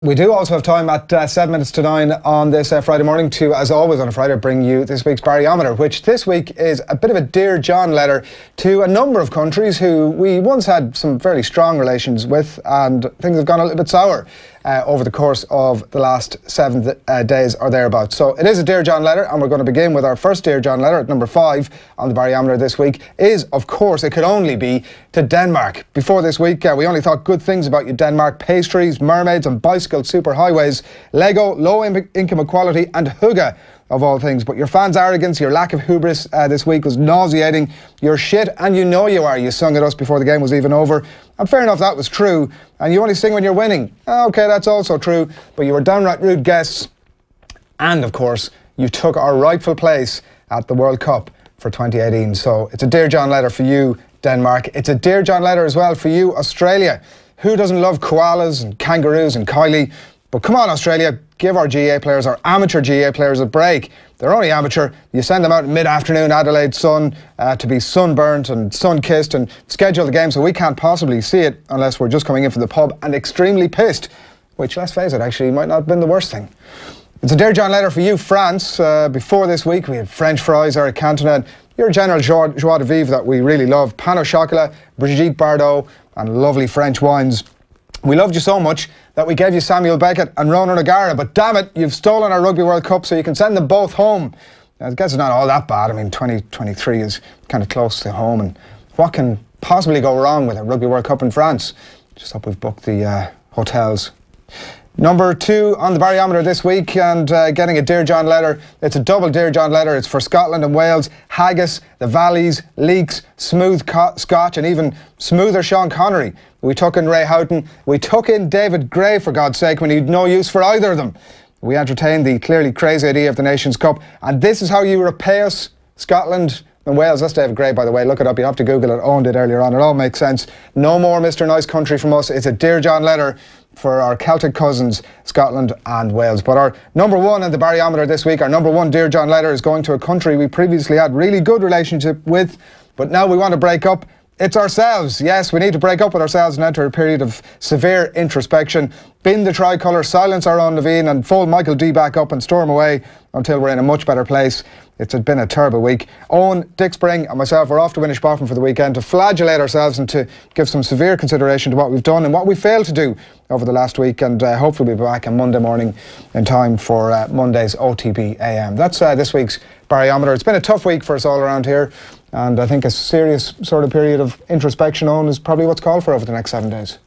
We do also have time at 7 minutes to 9 on this Friday morning to, as always on a Friday, bring you this week's Barryometer, which this week is a bit of a Dear John letter to a number of countries who we once had some fairly strong relations with, and things have gone a little bit sour over the course of the last 7 days or thereabouts. So it is a Dear John letter, and we're going to begin with our first Dear John letter at number 5 on the Barryometer this week. Is, of course, it could only be to Denmark. Before this week, we only thought good things about you, Denmark. Pastries, mermaids and bicycle superhighways, Lego, low income equality and hygge of all things. But your fans' arrogance, your lack of hubris this week was nauseating. You're shit, and you know you are. You sung at us before the game was even over. And fair enough, that was true. And you only sing when you're winning. Okay, that's also true. But you were downright rude guests. And, of course, you took our rightful place at the World Cup for 2018. So it's a Dear John letter for you, Denmark. It's a Dear John letter as well for you, Australia. Who doesn't love koalas and kangaroos and Kylie? But come on, Australia, give our GA players, our amateur GA players, a break. They're only amateur. You send them out in mid-afternoon Adelaide sun to be sunburnt and sun-kissed and schedule the game so we can't possibly see it unless we're just coming in from the pub and extremely pissed, which, let's face it, actually might not have been the worst thing. It's a Dear John letter for you, France. Before this week, we had French fries, Eric Cantona, and your general joie de vivre that we really love, pain au chocolat, Brigitte Bardot, and lovely French wines. We loved you so much that we gave you Samuel Beckett and Ronan O'Gara, but damn it, you've stolen our Rugby World Cup, so you can send them both home. I guess it's not all that bad. I mean, 2023 is kind of close to home, and what can possibly go wrong with a Rugby World Cup in France? Just hope we've booked the hotels. Number 2 on the Barryometer this week, and getting a Dear John letter. It's a double Dear John letter. It's for Scotland and Wales, haggis, the valleys, leeks, smooth scotch, and even smoother Sean Connery. We took in Ray Houghton. We took in David Gray, for God's sake, when he'd no use for either of them. We entertained the clearly crazy idea of the Nations Cup, and this is how you repay us, Scotland and Wales. That's David Gray, by the way. Look it up. You have to Google it. Owen did earlier on. It all makes sense. No more Mr. Nice Country from us. It's a Dear John letter for our Celtic cousins, Scotland and Wales. But our number 1 in the Barryometer this week, our number 1 Dear John letter is going to a country we previously had really good relationship with, but now we want to break up. It's ourselves. Yes, we need to break up with ourselves and enter a period of severe introspection, bin the tricolour, silence our own Levine and fold Michael D back up and storm away until we're in a much better place. It's been a terrible week. Owen, Dick Spring and myself are off to Winnishofen for the weekend to flagellate ourselves and to give some severe consideration to what we've done and what we failed to do over the last week, and hopefully we'll be back on Monday morning in time for Monday's OTB AM. That's this week's Barryometer. It's been a tough week for us all around here, and I think a serious sort of period of introspection, Owen, is probably what's called for over the next 7 days.